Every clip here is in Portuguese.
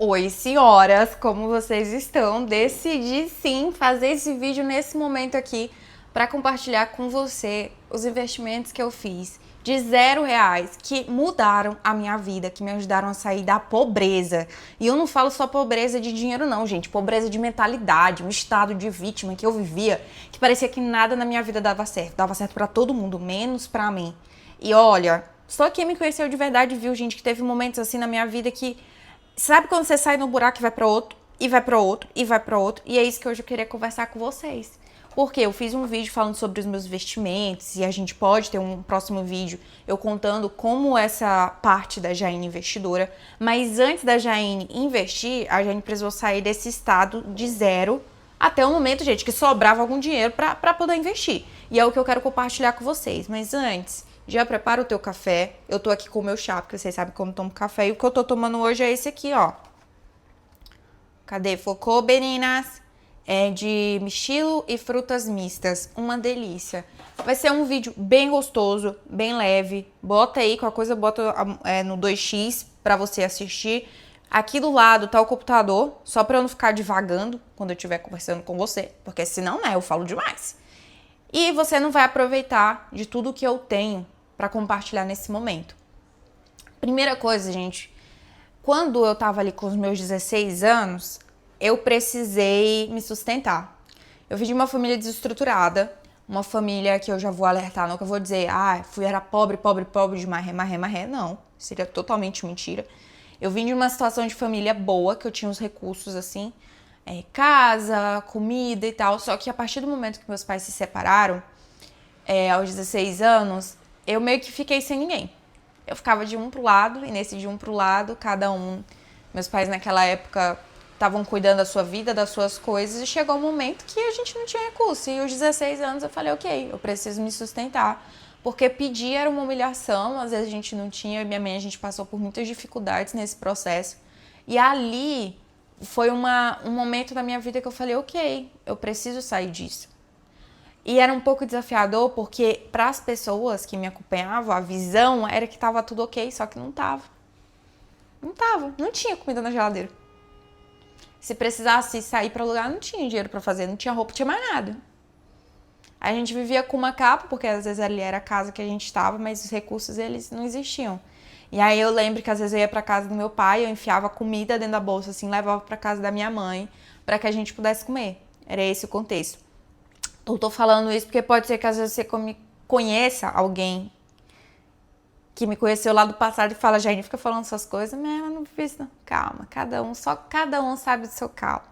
Oi, senhoras, como vocês estão? Decidi sim fazer esse vídeo nesse momento aqui para compartilhar com você os investimentos que eu fiz de R$ 0 que mudaram a minha vida, que me ajudaram a sair da pobreza. E eu não falo só pobreza de dinheiro não, gente, pobreza de mentalidade, um estado de vítima que eu vivia, que parecia que nada na minha vida dava certo para todo mundo, menos para mim. E olha, só quem me conheceu de verdade viu, gente, que teve momentos assim na minha vida que sabe quando você sai no buraco e vai pra outro, e vai pra outro, e vai pra outro? E é isso que hoje eu queria conversar com vocês. Porque eu fiz um vídeo falando sobre os meus investimentos, e a gente pode ter um próximo vídeo eu contando como essa parte da Jaine investidora. Mas antes da Jaine investir, a Jaine precisou sair desse estado de zero até o momento, gente, que sobrava algum dinheiro pra poder investir. E é o que eu quero compartilhar com vocês. Mas antes, já prepara o teu café. Eu tô aqui com o meu chá, porque vocês sabem como eu tomo café. E o que eu tô tomando hoje é esse aqui, ó. Cadê? Focou, meninas? É de mexilo e frutas mistas. Uma delícia. Vai ser um vídeo bem gostoso, bem leve. Bota aí, qualquer coisa, bota no 2x pra você assistir. Aqui do lado tá o computador, só pra eu não ficar divagando quando eu estiver conversando com você. Porque senão, né, eu falo demais. E você não vai aproveitar de tudo que eu tenho para compartilhar nesse momento. Primeira coisa, gente, quando eu tava ali com os meus 16 anos, eu precisei me sustentar. Eu vim de uma família desestruturada, uma família que eu já vou alertar, não que eu vou dizer, era pobre de marré, não, seria totalmente mentira. Eu vim de uma situação de família boa, que eu tinha os recursos assim, casa, comida e tal, só que a partir do momento que meus pais se separaram, aos 16 anos, eu meio que fiquei sem ninguém. Eu ficava de um pro lado, e nesse de um pro lado, cada um... Meus pais naquela época estavam cuidando da sua vida, das suas coisas, e chegou um momento que a gente não tinha recurso. E aos 16 anos eu falei, ok, eu preciso me sustentar. Porque pedir era uma humilhação, às vezes a gente não tinha, eu e minha mãe, a gente passou por muitas dificuldades nesse processo. E ali foi um momento da minha vida que eu falei, ok, eu preciso sair disso. E era um pouco desafiador porque para as pessoas que me acompanhavam, a visão era que estava tudo ok, só que não estava. Não tinha comida na geladeira. Se precisasse sair para lugar, não tinha dinheiro para fazer, não tinha roupa, não tinha mais nada. A gente vivia com uma capa, porque às vezes ali era a casa que a gente estava, mas os recursos eles não existiam. E aí eu lembro que às vezes eu ia para casa do meu pai, eu enfiava comida dentro da bolsa, assim, levava para casa da minha mãe, para que a gente pudesse comer. Era esse o contexto. Eu tô falando isso porque pode ser que às vezes você conheça alguém que me conheceu lá do passado e fala, Jaine, fica falando essas coisas, mas eu não fiz não. Calma, só cada um sabe do seu calo.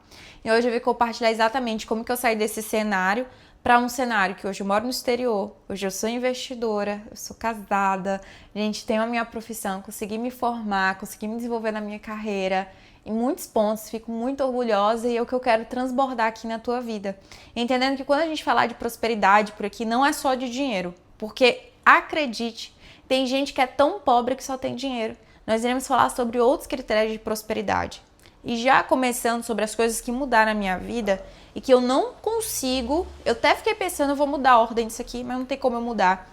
E hoje eu vim compartilhar exatamente como que eu saí desse cenário para um cenário que hoje eu moro no exterior, hoje eu sou investidora, eu sou casada, gente, tenho a minha profissão, consegui me formar, consegui me desenvolver na minha carreira, em muitos pontos, fico muito orgulhosa e é o que eu quero transbordar aqui na tua vida. Entendendo que quando a gente falar de prosperidade por aqui, não é só de dinheiro, porque acredite, tem gente que é tão pobre que só tem dinheiro. Nós iremos falar sobre outros critérios de prosperidade. E já começando sobre as coisas que mudaram a minha vida e que eu não consigo, eu até fiquei pensando, eu vou mudar a ordem disso aqui, mas não tem como eu mudar.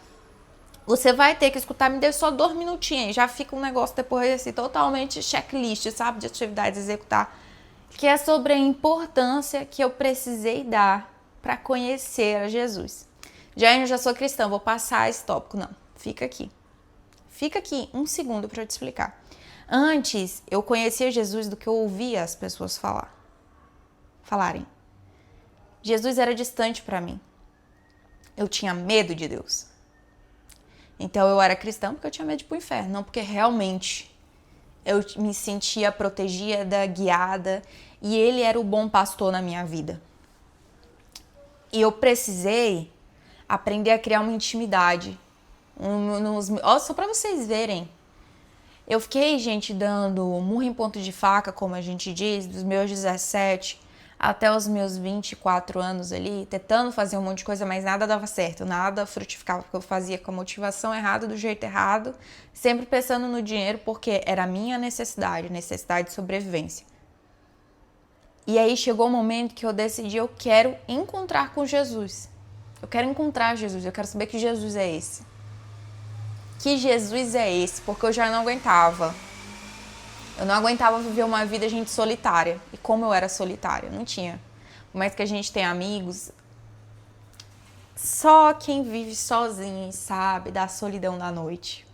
Você vai ter que escutar, me dê só 2 minutinhos, já fica um negócio depois assim, totalmente checklist, sabe, de atividades a executar, que é sobre a importância que eu precisei dar para conhecer a Jesus. Eu já sou cristã, vou passar esse tópico, não, fica aqui um segundo para eu te explicar. Antes, eu conhecia Jesus do que eu ouvia as pessoas falarem. Jesus era distante para mim. Eu tinha medo de Deus. Então eu era cristã porque eu tinha medo de ir pro inferno, não porque realmente eu me sentia protegida, guiada, e ele era o bom pastor na minha vida. E eu precisei aprender a criar uma intimidade. Só pra vocês verem. Eu fiquei, gente, dando murro em ponto de faca, como a gente diz, dos meus 17 até os meus 24 anos ali, tentando fazer um monte de coisa, mas nada dava certo, nada frutificava, porque eu fazia com a motivação errada, do jeito errado, sempre pensando no dinheiro, porque era a minha necessidade de sobrevivência. E aí chegou o momento que eu decidi, eu quero encontrar com Jesus. Eu quero encontrar Jesus, eu quero saber que Jesus é esse. Que Jesus é esse? Porque eu já não aguentava. Eu não aguentava viver uma vida, gente, solitária. E como eu era solitária, não tinha. Por mais que a gente tenha amigos, só quem vive sozinho sabe da solidão da noite.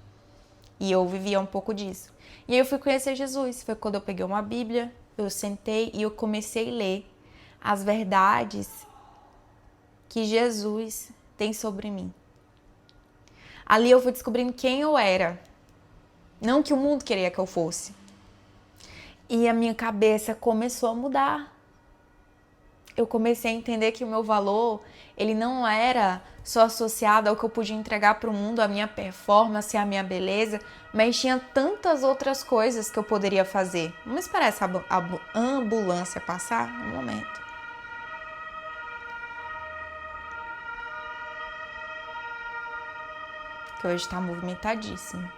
E eu vivia um pouco disso. E aí eu fui conhecer Jesus. Foi quando eu peguei uma Bíblia, eu sentei e eu comecei a ler as verdades que Jesus tem sobre mim. Ali eu fui descobrindo quem eu era. Não que o mundo queria que eu fosse. E a minha cabeça começou a mudar. Eu comecei a entender que o meu valor, ele não era só associado ao que eu podia entregar para o mundo, a minha performance, a minha beleza, mas tinha tantas outras coisas que eu poderia fazer. Vamos esperar essa ambulância passar? Um momento. Que hoje está movimentadíssimo.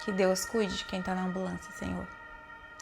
Que Deus cuide de quem está na ambulância, Senhor.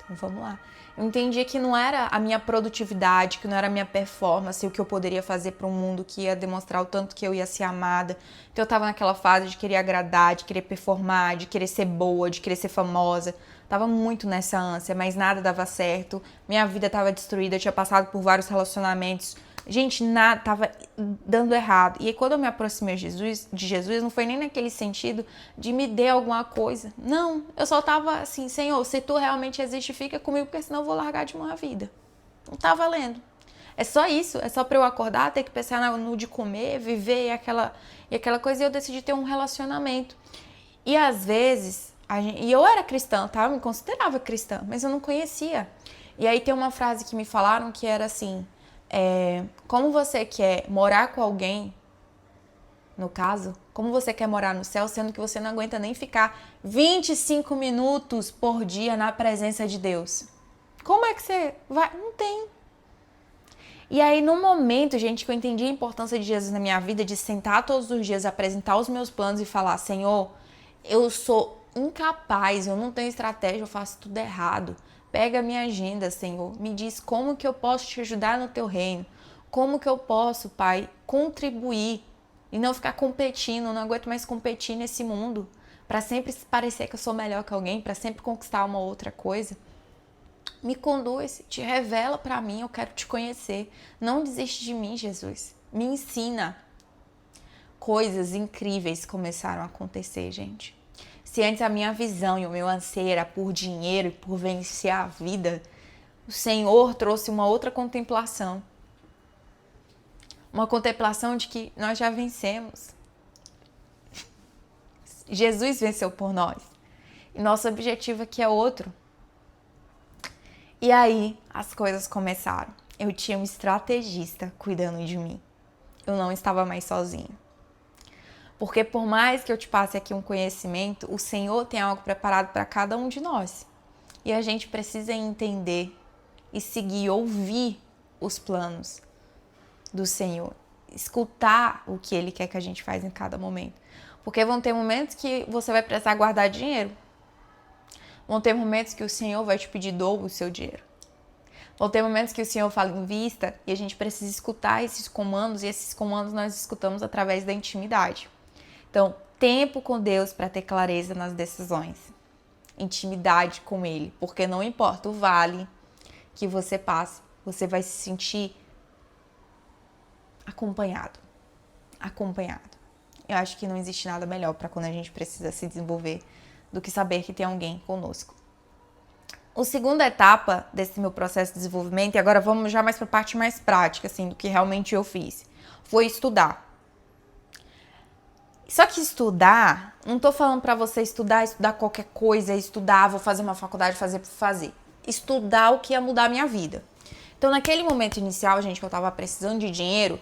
Então vamos lá. Eu entendi que não era a minha produtividade, que não era a minha performance, o que eu poderia fazer para um mundo que ia demonstrar o tanto que eu ia ser amada. Então eu tava naquela fase de querer agradar, de querer performar, de querer ser boa, de querer ser famosa. Tava muito nessa ânsia, mas nada dava certo. Minha vida tava destruída, eu tinha passado por vários relacionamentos. Gente, nada tava dando errado. E aí quando eu me aproximei de Jesus, não foi nem naquele sentido de me dar alguma coisa. Não, eu só tava assim, Senhor, se tu realmente existe, fica comigo, porque senão eu vou largar de uma vida. Não tá valendo. É só isso, é só pra eu acordar, ter que pensar no de comer, viver e aquela coisa, e eu decidi ter um relacionamento. E às vezes, e eu era cristã, tá? Eu me considerava cristã, mas eu não conhecia. E aí tem uma frase que me falaram que era assim, como você quer morar com alguém, no caso, como você quer morar no céu, sendo que você não aguenta nem ficar 25 minutos por dia na presença de Deus? Como é que você vai? Não tem. E aí, no momento, gente, que eu entendi a importância de Jesus na minha vida, de sentar todos os dias, apresentar os meus planos e falar, Senhor, eu sou incapaz, eu não tenho estratégia, eu faço tudo errado. Pega a minha agenda, Senhor, me diz como que eu posso te ajudar no teu reino, como que eu posso, Pai, contribuir e não ficar competindo, não aguento mais competir nesse mundo, para sempre parecer que eu sou melhor que alguém, para sempre conquistar uma outra coisa. Me conduz, te revela para mim, eu quero te conhecer. Não desiste de mim, Jesus. Me ensina. Coisas incríveis começaram a acontecer, gente. Se antes a minha visão e o meu anseio era por dinheiro e por vencer a vida, o Senhor trouxe uma outra contemplação. Uma contemplação de que nós já vencemos. Jesus venceu por nós. E nosso objetivo aqui é outro. E aí as coisas começaram. Eu tinha um estrategista cuidando de mim. Eu não estava mais sozinha. Porque por mais que eu te passe aqui um conhecimento, o Senhor tem algo preparado para cada um de nós. E a gente precisa entender e seguir, ouvir os planos do Senhor. Escutar o que Ele quer que a gente faz em cada momento. Porque vão ter momentos que você vai precisar guardar dinheiro. Vão ter momentos que o Senhor vai te pedir dobro o seu dinheiro. Vão ter momentos que o Senhor fala invista e a gente precisa escutar esses comandos, e esses comandos nós escutamos através da intimidade. Então, tempo com Deus para ter clareza nas decisões. Intimidade com Ele, porque não importa o vale que você passe, você vai se sentir acompanhado. Acompanhado. Eu acho que não existe nada melhor para quando a gente precisa se desenvolver do que saber que tem alguém conosco. A segunda etapa desse meu processo de desenvolvimento, e agora vamos já mais para a parte mais prática, assim, do que realmente eu fiz, foi estudar. Só que estudar, não tô falando para você estudar qualquer coisa, estudar, vou fazer uma faculdade, fazer por fazer. Estudar o que ia mudar a minha vida. Então, naquele momento inicial, gente, que eu tava precisando de dinheiro,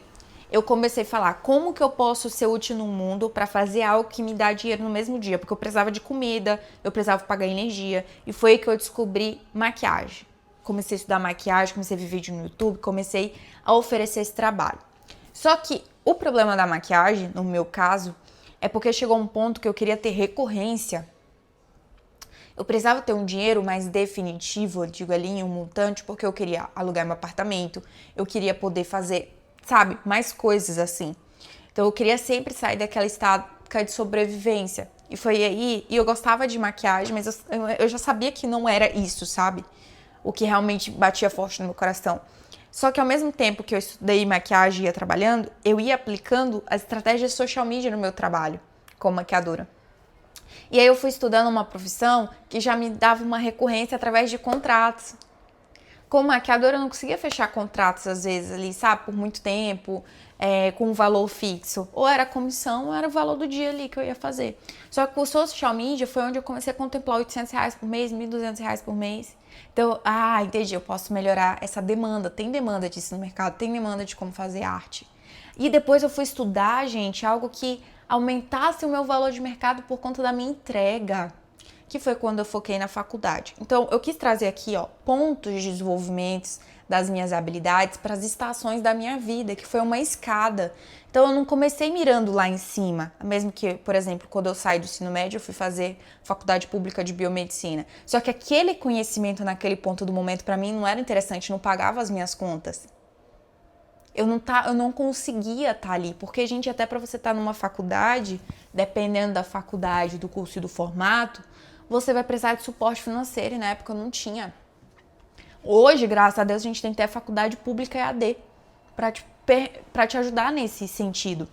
eu comecei a falar como que eu posso ser útil no mundo para fazer algo que me dá dinheiro no mesmo dia. Porque eu precisava de comida, eu precisava pagar energia. E foi aí que eu descobri maquiagem. Comecei a estudar maquiagem, comecei a ver vídeo no YouTube, comecei a oferecer esse trabalho. Só que o problema da maquiagem, no meu caso, é porque chegou um ponto que eu queria ter recorrência. Eu precisava ter um dinheiro mais definitivo, eu digo ali em um montante, porque eu queria alugar meu apartamento, eu queria poder fazer, sabe, mais coisas assim. Então eu queria sempre sair daquela estática de sobrevivência. E foi aí, e eu gostava de maquiagem, mas eu já sabia que não era isso, sabe? O que realmente batia forte no meu coração. Só que ao mesmo tempo que eu estudei maquiagem e ia trabalhando, eu ia aplicando as estratégias de social media no meu trabalho como maquiadora. E aí eu fui estudando uma profissão que já me dava uma recorrência através de contratos. Como maquiadora, eu não conseguia fechar contratos, às vezes, ali, sabe, por muito tempo, com um valor fixo. Ou era comissão, ou era o valor do dia ali que eu ia fazer. Só que o social media foi onde eu comecei a contemplar R$800 por mês, R$1.200 por mês. Então, entendi, eu posso melhorar essa demanda. Tem demanda disso no mercado, tem demanda de como fazer arte. E depois eu fui estudar, gente, algo que aumentasse o meu valor de mercado por conta da minha entrega, que foi quando eu foquei na faculdade. Então, eu quis trazer aqui, pontos de desenvolvimento das minhas habilidades para as estações da minha vida, que foi uma escada. Então, eu não comecei mirando lá em cima, mesmo que, por exemplo, quando eu saí do ensino médio, eu fui fazer faculdade pública de biomedicina. Só que aquele conhecimento naquele ponto do momento, para mim, não era interessante, não pagava as minhas contas. Eu não conseguia estar ali, porque, gente, até para você estar numa faculdade, dependendo da faculdade, do curso e do formato, você vai precisar de suporte financeiro, e na época eu não tinha. Hoje, graças a Deus, a gente tem até faculdade pública EAD para te ajudar nesse sentido.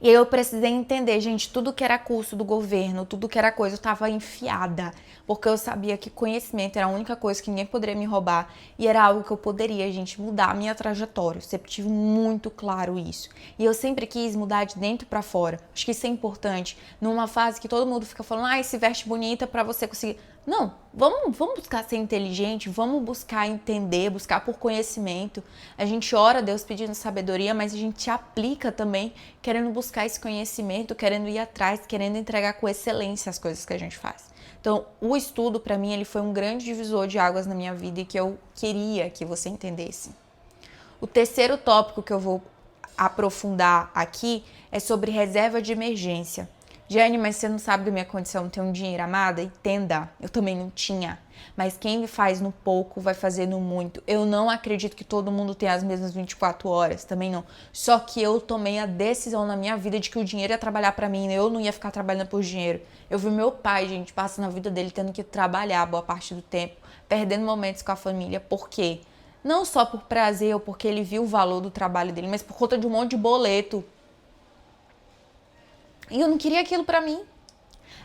E aí eu precisei entender, gente, tudo que era curso do governo, tudo que era coisa, eu tava enfiada. Porque eu sabia que conhecimento era a única coisa que ninguém poderia me roubar. E era algo que eu poderia, gente, mudar a minha trajetória. Eu sempre tive muito claro isso. E eu sempre quis mudar de dentro pra fora. Acho que isso é importante. Numa fase que todo mundo fica falando, se veste bonita pra você conseguir. Não, vamos buscar ser inteligente, vamos buscar entender, buscar por conhecimento. A gente ora a Deus pedindo sabedoria, mas a gente aplica também, querendo buscar esse conhecimento, querendo ir atrás, querendo entregar com excelência as coisas que a gente faz. Então, o estudo, para mim, ele foi um grande divisor de águas na minha vida e que eu queria que você entendesse. O terceiro tópico que eu vou aprofundar aqui é sobre reserva de emergência. Jane, mas você não sabe da minha condição, ter um dinheiro, amada? Entenda, eu também não tinha. Mas quem faz no pouco vai fazer no muito. Eu não acredito que todo mundo tenha as mesmas 24 horas, também não. Só que eu tomei a decisão na minha vida de que o dinheiro ia trabalhar pra mim, eu não ia ficar trabalhando por dinheiro. Eu vi meu pai, gente, passando a vida dele tendo que trabalhar boa parte do tempo, perdendo momentos com a família. Por quê? Não só por prazer ou porque ele viu o valor do trabalho dele, mas por conta de um monte de boleto. E eu não queria aquilo pra mim.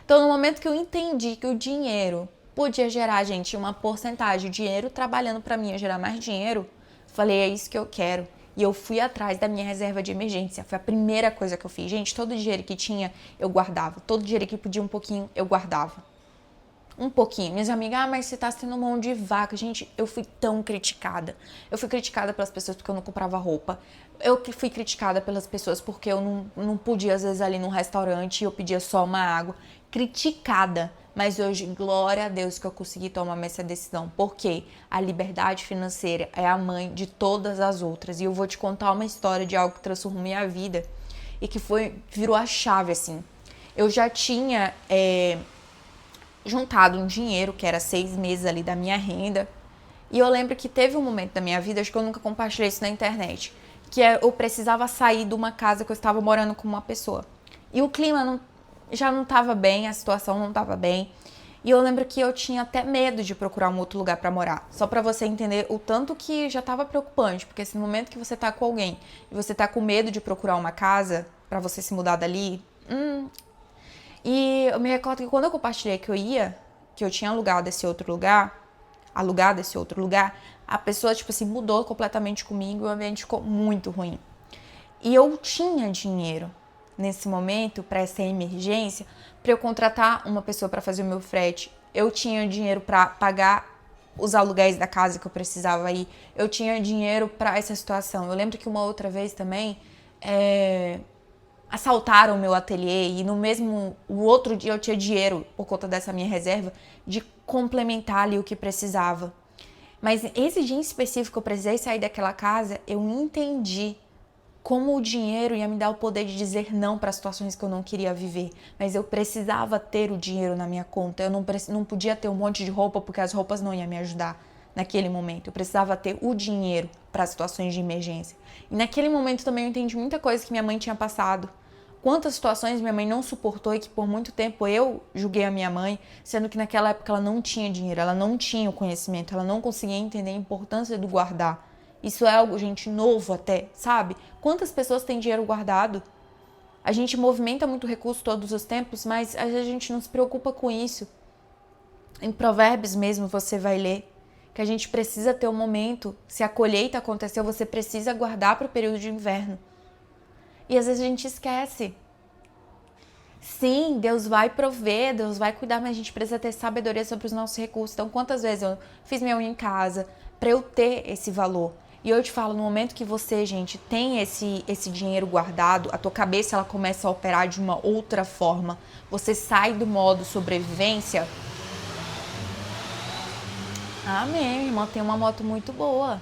Então, no momento que eu entendi que o dinheiro podia gerar, gente, uma porcentagem, o dinheiro trabalhando pra mim ia gerar mais dinheiro, falei, é isso que eu quero. E eu fui atrás da minha reserva de emergência. Foi a primeira coisa que eu fiz. Gente, todo o dinheiro que tinha, eu guardava. Todo o dinheiro que podia um pouquinho, eu guardava. Um pouquinho. Minhas amigas, mas você tá sendo mão de vaca. Gente, eu fui tão criticada. Eu fui criticada pelas pessoas porque eu não comprava roupa. Eu fui criticada pelas pessoas porque eu não podia, às vezes, ali num restaurante e eu pedia só uma água. Criticada. Mas hoje, glória a Deus que eu consegui tomar essa decisão. Porque a liberdade financeira é a mãe de todas as outras. E eu vou te contar uma história de algo que transformou minha vida e que virou a chave, assim. Eu já tinha juntado um dinheiro, que era 6 meses ali da minha renda. E eu lembro que teve um momento da minha vida, acho que eu nunca compartilhei isso na internet, que eu precisava sair de uma casa que eu estava morando com uma pessoa. E o clima já não estava bem, a situação não estava bem. E eu lembro que eu tinha até medo de procurar um outro lugar para morar. Só para você entender o tanto que já estava preocupante. Porque se no momento que você tá com alguém e você tá com medo de procurar uma casa para você se mudar dali... E eu me recordo que quando eu compartilhei que eu tinha alugado esse outro lugar, a pessoa, tipo assim, mudou completamente comigo e o ambiente ficou muito ruim. E eu tinha dinheiro nesse momento, para essa emergência, para eu contratar uma pessoa para fazer o meu frete. Eu tinha dinheiro para pagar os aluguéis da casa que eu precisava ir. Eu tinha dinheiro para essa situação. Eu lembro que uma outra vez também... assaltaram o meu ateliê e o outro dia eu tinha dinheiro, por conta dessa minha reserva, de complementar ali o que precisava. Mas esse dia em específico, eu precisei sair daquela casa, eu entendi como o dinheiro ia me dar o poder de dizer não para situações que eu não queria viver. Mas eu precisava ter o dinheiro na minha conta, eu não podia ter um monte de roupa, porque as roupas não iam me ajudar naquele momento. Eu precisava ter o dinheiro para situações de emergência. E naquele momento também eu entendi muita coisa que minha mãe tinha passado. Quantas situações minha mãe não suportou e que por muito tempo eu julguei a minha mãe, sendo que naquela época ela não tinha dinheiro, ela não tinha o conhecimento, ela não conseguia entender a importância do guardar. Isso é algo, gente, novo até, sabe? Quantas pessoas têm dinheiro guardado? A gente movimenta muito recurso todos os tempos, mas a gente não se preocupa com isso. Em Provérbios mesmo você vai ler que a gente precisa ter um momento, se a colheita aconteceu, você precisa guardar para o período de inverno. E às vezes a gente esquece. Sim, Deus vai prover, Deus vai cuidar, mas a gente precisa ter sabedoria sobre os nossos recursos. Então, quantas vezes eu fiz minha unha em casa para eu ter esse valor? E eu te falo, no momento que você, gente, tem esse dinheiro guardado, a tua cabeça ela começa a operar de uma outra forma. Você sai do modo sobrevivência. Amém, irmã, tem uma moto muito boa.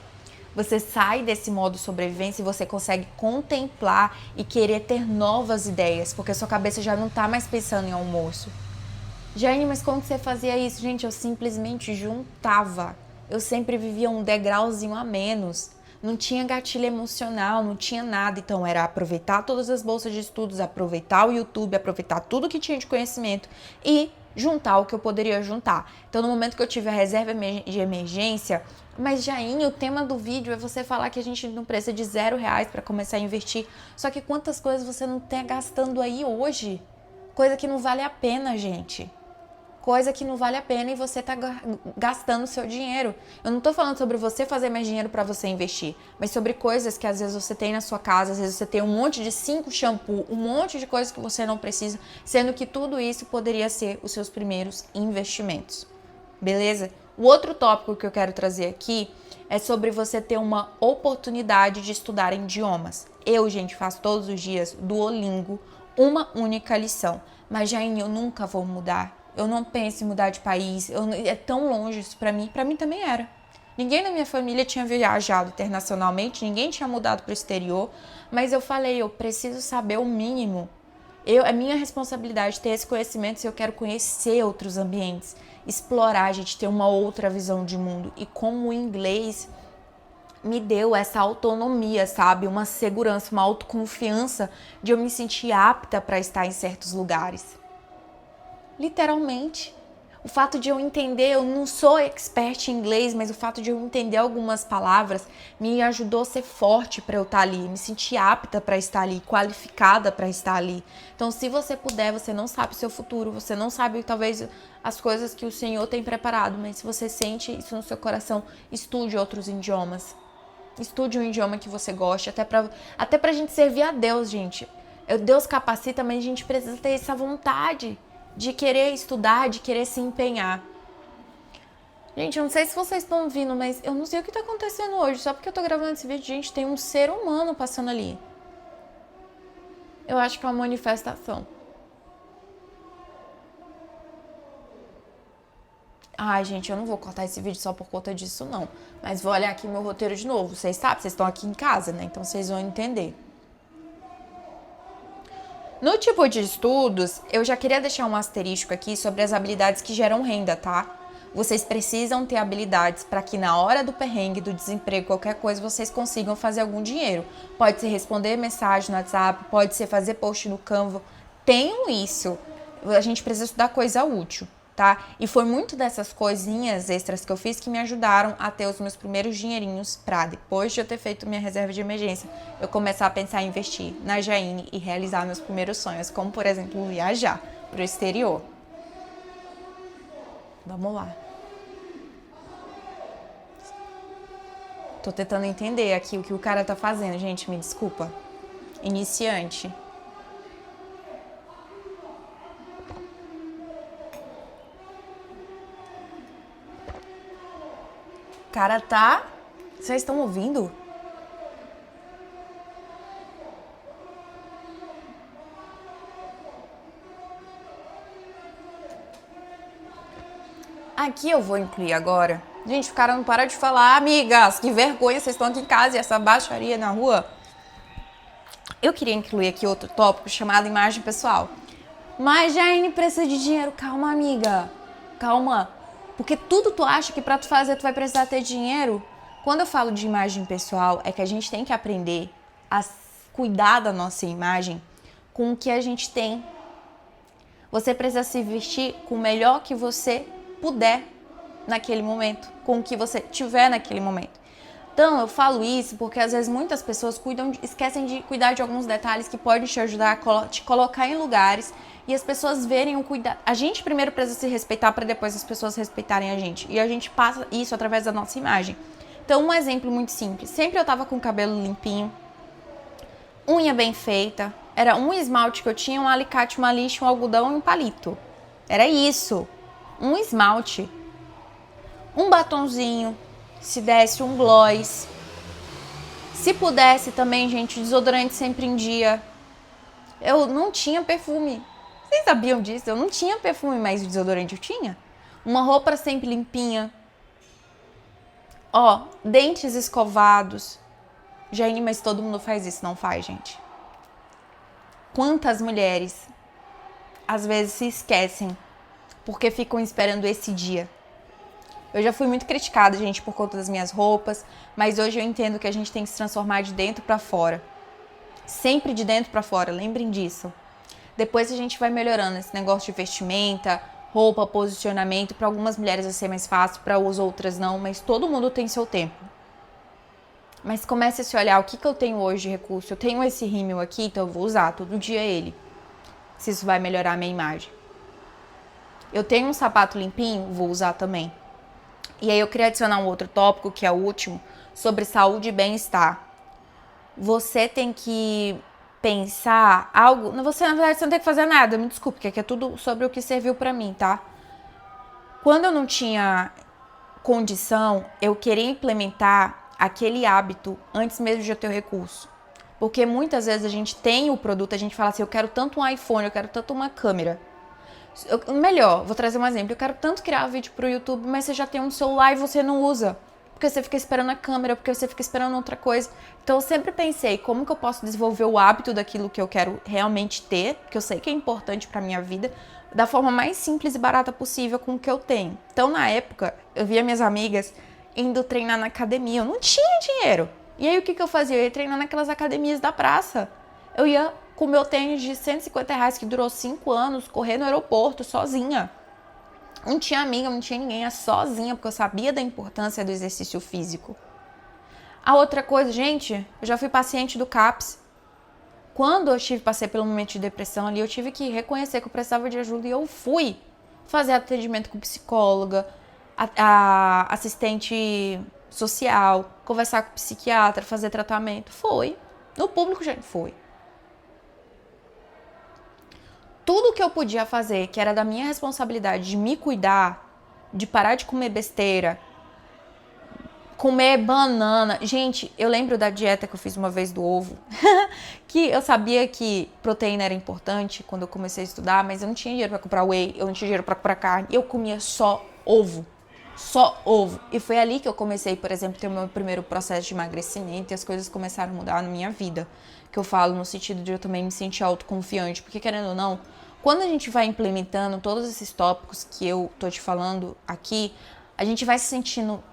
Você sai desse modo sobrevivência e você consegue contemplar e querer ter novas ideias, porque a sua cabeça já não tá mais pensando em almoço. Jane, mas como que você fazia isso? Gente, eu simplesmente juntava. Eu sempre vivia um degrauzinho a menos. Não tinha gatilho emocional, não tinha nada. Então era aproveitar todas as bolsas de estudos, aproveitar o YouTube, aproveitar tudo que tinha de conhecimento e juntar o que eu poderia juntar. Então no momento que eu tive a reserva de emergência, mas Jaine, o tema do vídeo é você falar que a gente não precisa de R$0 para começar a investir. Só que quantas coisas você não tem gastando aí hoje? Coisa que não vale a pena, gente. Coisa que não vale a pena e você tá gastando seu dinheiro. Eu não tô falando sobre você fazer mais dinheiro para você investir, mas sobre coisas que às vezes você tem na sua casa, às vezes você tem um monte de 5 shampoo, um monte de coisas que você não precisa, sendo que tudo isso poderia ser os seus primeiros investimentos. Beleza? O outro tópico que eu quero trazer aqui é sobre você ter uma oportunidade de estudar idiomas. Eu, gente, faço todos os dias Duolingo, uma única lição. Mas, Jaine, eu nunca vou mudar. Eu não penso em mudar de país. É tão longe isso pra mim. Pra mim também era. Ninguém na minha família tinha viajado internacionalmente, ninguém tinha mudado pro exterior. Mas eu falei, eu preciso saber o mínimo. É minha responsabilidade ter esse conhecimento se eu quero conhecer outros ambientes, explorar, a gente ter uma outra visão de mundo. E como o inglês me deu essa autonomia, sabe? Uma segurança, uma autoconfiança de eu me sentir apta para estar em certos lugares. Literalmente. O fato de eu entender, eu não sou expert em inglês, mas o fato de eu entender algumas palavras me ajudou a ser forte para eu estar ali, me sentir apta para estar ali, qualificada para estar ali. Então, se você puder, você não sabe o seu futuro, você não sabe talvez as coisas que o Senhor tem preparado, mas se você sente isso no seu coração, estude outros idiomas. Estude um idioma que você goste, até pra gente servir a Deus, gente. Deus capacita, mas a gente precisa ter essa vontade de querer estudar, de querer se empenhar. Gente, eu não sei se vocês estão ouvindo, mas eu não sei o que está acontecendo hoje. Só porque eu tô gravando esse vídeo, gente, tem um ser humano passando ali. Eu acho que é uma manifestação. Ai, gente, eu não vou cortar esse vídeo só por conta disso, não. Mas vou olhar aqui meu roteiro de novo. Vocês sabem, vocês estão aqui em casa, né? Então vocês vão entender. No tipo de estudos, eu já queria deixar um asterisco aqui sobre as habilidades que geram renda, tá? Vocês precisam ter habilidades para que na hora do perrengue, do desemprego, qualquer coisa, vocês consigam fazer algum dinheiro. Pode ser responder mensagem no WhatsApp, pode ser fazer post no Canva. Tenham isso. A gente precisa estudar coisa útil, tá? E foi muito dessas coisinhas extras que eu fiz que me ajudaram a ter os meus primeiros dinheirinhos pra depois de eu ter feito minha reserva de emergência, eu começar a pensar em investir na Jaine e realizar meus primeiros sonhos, como por exemplo viajar pro exterior. Vamos lá. Tô tentando entender aqui o que o cara tá fazendo, gente, me desculpa. Iniciante. Cara, tá? Vocês estão ouvindo? Aqui eu vou incluir agora. Gente, o cara não para de falar. Amigas, que vergonha, vocês estão aqui em casa e essa baixaria na rua. Eu queria incluir aqui outro tópico chamado imagem pessoal. Mas Jaine precisa de dinheiro. Calma, amiga. Calma. Porque tudo tu acha que pra tu fazer tu vai precisar ter dinheiro. Quando eu falo de imagem pessoal, é que a gente tem que aprender a cuidar da nossa imagem com o que a gente tem. Você precisa se vestir com o melhor que você puder naquele momento, com o que você tiver naquele momento. Então, eu falo isso porque às vezes muitas pessoas esquecem de cuidar de alguns detalhes que podem te ajudar a te colocar em lugares e as pessoas verem o cuidado. A gente primeiro precisa se respeitar para depois as pessoas respeitarem a gente. E a gente passa isso através da nossa imagem. Então, um exemplo muito simples. Sempre eu tava com o cabelo limpinho, unha bem feita. Era um esmalte que eu tinha, um alicate, uma lixa, um algodão e um palito. Era isso. Um esmalte. Um batonzinho. Se desse um gloss. Se pudesse também, gente, desodorante sempre em dia. Eu não tinha perfume. Vocês sabiam disso? Eu não tinha perfume, mas o desodorante eu tinha. Uma roupa sempre limpinha. Ó, dentes escovados. Jaine, mas todo mundo faz isso, não faz, gente? Quantas mulheres às vezes se esquecem porque ficam esperando esse dia? Eu já fui muito criticada, gente, por conta das minhas roupas, mas hoje eu entendo que a gente tem que se transformar de dentro pra fora. Sempre de dentro pra fora, lembrem disso. Depois a gente vai melhorando esse negócio de vestimenta, roupa, posicionamento. Para algumas mulheres vai ser mais fácil, para as outras não, mas todo mundo tem seu tempo. Mas comece a se olhar, o que eu tenho hoje de recurso? Eu tenho esse rímel aqui, então eu vou usar todo dia ele. Se isso vai melhorar a minha imagem. Eu tenho um sapato limpinho, vou usar também. E aí eu queria adicionar um outro tópico, que é o último, sobre saúde e bem-estar. Você tem que pensar algo... Você, na verdade, você não tem que fazer nada, me desculpe, porque aqui é tudo sobre o que serviu pra mim, tá? Quando eu não tinha condição, eu queria implementar aquele hábito antes mesmo de eu ter o recurso. Porque muitas vezes a gente tem o produto, a gente fala assim, eu quero tanto um iPhone, eu quero tanto uma câmera. Melhor, vou trazer um exemplo. Eu quero tanto criar vídeo pro YouTube, mas você já tem um celular e você não usa. Porque você fica esperando a câmera, porque você fica esperando outra coisa. Então eu sempre pensei, como que eu posso desenvolver o hábito daquilo que eu quero realmente ter, que eu sei que é importante pra minha vida, da forma mais simples e barata possível com o que eu tenho. Então na época, eu via minhas amigas indo treinar na academia. Eu não tinha dinheiro. E aí o que eu fazia? Eu ia treinar naquelas academias da praça. Eu ia com meu tênis de R$150 que durou 5 anos, correr no aeroporto sozinha. Não tinha amiga, não tinha ninguém, ia sozinha, porque eu sabia da importância do exercício físico. A outra coisa, gente, eu já fui paciente do CAPS. Quando eu passei pelo momento de depressão ali, eu tive que reconhecer que eu precisava de ajuda e eu fui fazer atendimento com psicóloga, a assistente social, conversar com o psiquiatra, fazer tratamento. Foi. No público, gente, foi. Tudo que eu podia fazer, que era da minha responsabilidade de me cuidar, de parar de comer besteira, comer banana. Gente, eu lembro da dieta que eu fiz uma vez do ovo, que eu sabia que proteína era importante quando eu comecei a estudar, mas eu não tinha dinheiro pra comprar whey, eu não tinha dinheiro pra comprar carne, eu comia só ovo. Só ovo. E foi ali que eu comecei, por exemplo, a ter o meu primeiro processo de emagrecimento e as coisas começaram a mudar na minha vida. Que eu falo no sentido de eu também me sentir autoconfiante, porque querendo ou não, quando a gente vai implementando todos esses tópicos que eu tô te falando aqui, a gente vai se sentindo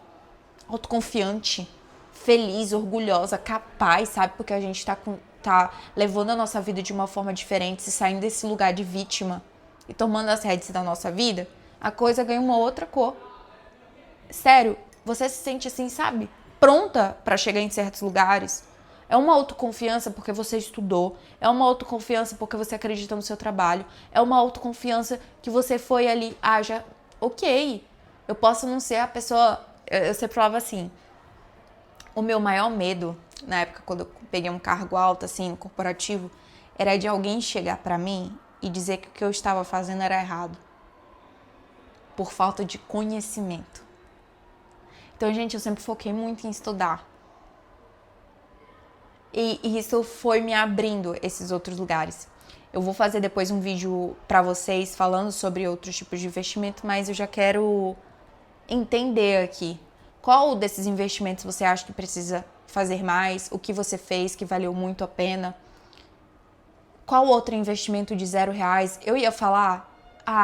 autoconfiante, feliz, orgulhosa, capaz, sabe? Porque a gente tá levando a nossa vida de uma forma diferente, se saindo desse lugar de vítima e tomando as rédeas da nossa vida, a coisa ganha uma outra cor. Sério, você se sente assim, sabe? Pronta pra chegar em certos lugares. É uma autoconfiança porque você estudou. É uma autoconfiança porque você acredita no seu trabalho. É uma autoconfiança que você foi ali, ok, eu posso não ser a pessoa... Eu sempre falava assim, o meu maior medo, na época quando eu peguei um cargo alto, assim, no corporativo, era de alguém chegar pra mim e dizer que o que eu estava fazendo era errado. Por falta de conhecimento. Então, gente, eu sempre foquei muito em estudar. E isso foi me abrindo esses outros lugares. Eu vou fazer depois um vídeo pra vocês falando sobre outros tipos de investimento, mas eu já quero entender aqui. Qual desses investimentos você acha que precisa fazer mais? O que você fez que valeu muito a pena? Qual outro investimento de R$0? Eu ia falar,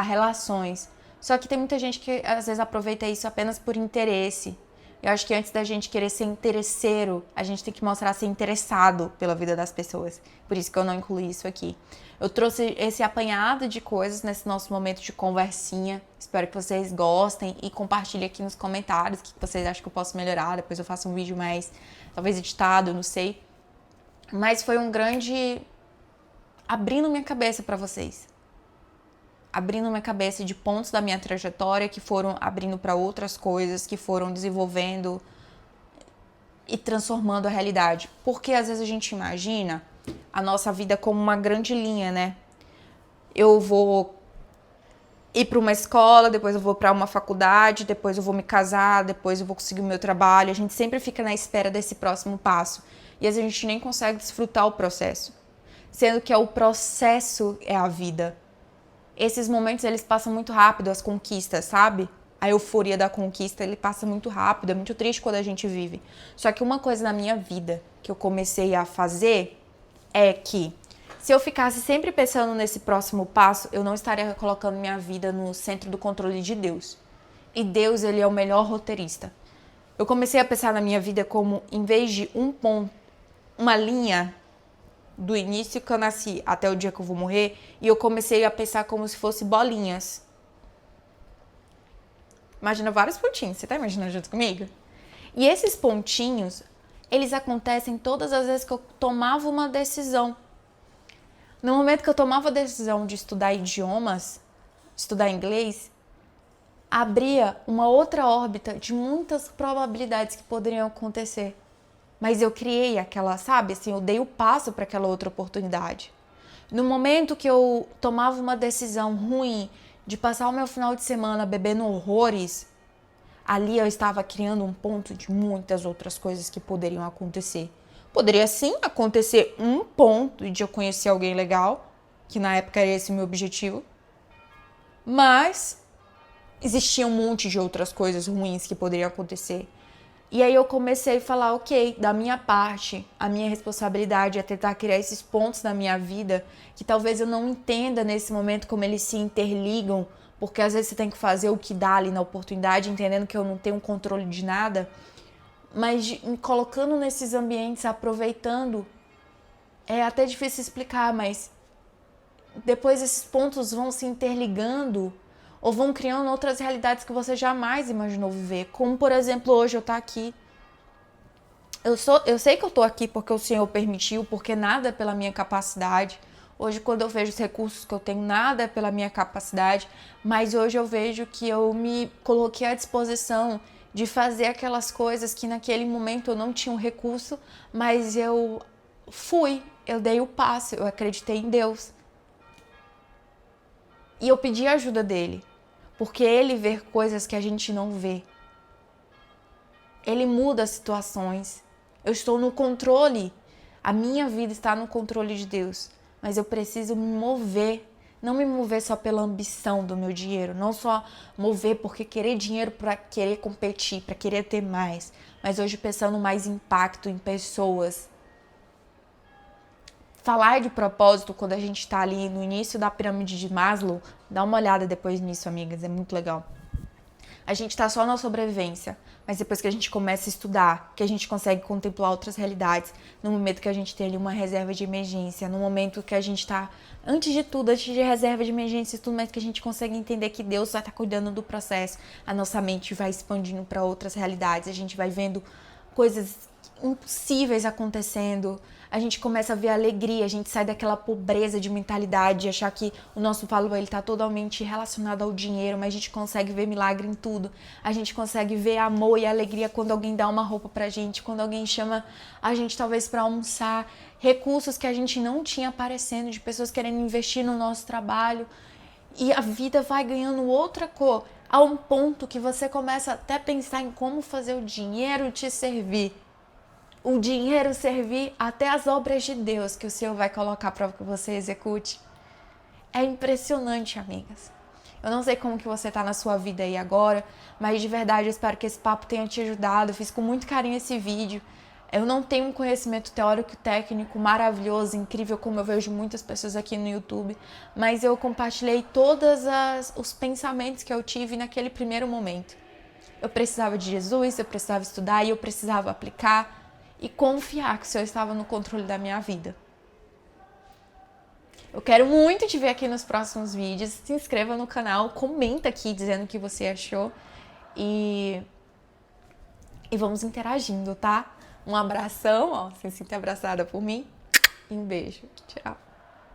relações. Só que tem muita gente que às vezes aproveita isso apenas por interesse. Eu acho que antes da gente querer ser interesseiro, a gente tem que mostrar ser interessado pela vida das pessoas. Por isso que eu não incluí isso aqui. Eu trouxe esse apanhado de coisas nesse nosso momento de conversinha. Espero que vocês gostem e compartilhem aqui nos comentários o que vocês acham que eu posso melhorar. Depois eu faço um vídeo mais, talvez editado, eu não sei. Mas foi um grande abrindo minha cabeça para vocês. Abrindo minha cabeça de pontos da minha trajetória que foram abrindo para outras coisas, que foram desenvolvendo e transformando a realidade. Porque às vezes a gente imagina a nossa vida como uma grande linha, né? Eu vou ir para uma escola, depois eu vou para uma faculdade, depois eu vou me casar, depois eu vou conseguir o meu trabalho. A gente sempre fica na espera desse próximo passo. E às vezes a gente nem consegue desfrutar o processo. Sendo que o processo é a vida. Esses momentos, eles passam muito rápido, as conquistas, sabe? A euforia da conquista, ele passa muito rápido, é muito triste quando a gente vive. Só que uma coisa na minha vida que eu comecei a fazer é que se eu ficasse sempre pensando nesse próximo passo, eu não estaria colocando minha vida no centro do controle de Deus. E Deus, ele é o melhor roteirista. Eu comecei a pensar na minha vida como, em vez de um ponto, uma linha do início que eu nasci até o dia que eu vou morrer, e eu comecei a pensar como se fosse bolinhas. Imagina vários pontinhos, você tá imaginando junto comigo? E esses pontinhos, eles acontecem todas as vezes que eu tomava uma decisão. No momento que eu tomava a decisão de estudar idiomas, estudar inglês, abria uma outra órbita de muitas probabilidades que poderiam acontecer. Mas eu criei aquela, sabe, assim, eu dei o passo para aquela outra oportunidade. No momento que eu tomava uma decisão ruim de passar o meu final de semana bebendo horrores, ali eu estava criando um ponto de muitas outras coisas que poderiam acontecer. Poderia sim acontecer um ponto de eu conhecer alguém legal, que na época era esse o meu objetivo, mas existia um monte de outras coisas ruins que poderiam acontecer. E aí eu comecei a falar, ok, da minha parte, a minha responsabilidade é tentar criar esses pontos na minha vida que talvez eu não entenda nesse momento como eles se interligam, porque às vezes você tem que fazer o que dá ali na oportunidade, entendendo que eu não tenho controle de nada, mas me colocando nesses ambientes, aproveitando, é até difícil explicar, mas depois esses pontos vão se interligando ou vão criando outras realidades que você jamais imaginou viver. Como, por exemplo, hoje eu estou aqui. Eu sei que eu estou aqui porque o Senhor permitiu, porque nada é pela minha capacidade. Hoje, quando eu vejo os recursos que eu tenho, nada é pela minha capacidade. Mas hoje eu vejo que eu me coloquei à disposição de fazer aquelas coisas que naquele momento eu não tinha um recurso, mas eu dei o passo, eu acreditei em Deus. E eu pedi a ajuda dele. Porque ele vê coisas que a gente não vê. Ele muda as situações. Eu estou no controle. A minha vida está no controle de Deus. Mas eu preciso me mover. Não me mover só pela ambição do meu dinheiro. Não só mover porque querer dinheiro para querer competir, para querer ter mais. Mas hoje pensando mais em impacto em pessoas. Falar de propósito quando a gente está ali no início da pirâmide de Maslow, dá uma olhada depois nisso, amigas, é muito legal. A gente está só na sobrevivência, mas depois que a gente começa a estudar, que a gente consegue contemplar outras realidades, no momento que a gente tem ali uma reserva de emergência, no momento que a gente está, antes de tudo, antes de reserva de emergência, no momento que a gente consegue entender que Deus vai estar cuidando do processo, a nossa mente vai expandindo para outras realidades, a gente vai vendo coisas impossíveis acontecendo, a gente começa a ver a alegria, a gente sai daquela pobreza de mentalidade, de achar que o nosso valor está totalmente relacionado ao dinheiro, mas a gente consegue ver milagre em tudo, a gente consegue ver amor e alegria quando alguém dá uma roupa pra gente, quando alguém chama a gente talvez para almoçar, recursos que a gente não tinha aparecendo, de pessoas querendo investir no nosso trabalho, e a vida vai ganhando outra cor, a um ponto que você começa até a pensar em como fazer o dinheiro te servir. O dinheiro servir até as obras de Deus que o Senhor vai colocar para que você execute. É impressionante, amigas. Eu não sei como que você tá na sua vida aí agora, mas de verdade eu espero que esse papo tenha te ajudado. Eu fiz com muito carinho esse vídeo. Eu não tenho um conhecimento teórico e técnico maravilhoso, incrível, como eu vejo muitas pessoas aqui no YouTube, mas eu compartilhei todos os pensamentos que eu tive naquele primeiro momento. Eu precisava de Jesus, eu precisava estudar e eu precisava aplicar e confiar que o Senhor estava no controle da minha vida. Eu quero muito te ver aqui nos próximos vídeos. Se inscreva no canal, comenta aqui dizendo o que você achou e vamos interagindo, tá? Um abração, ó, se sinta abraçada por mim e um beijo. Tchau.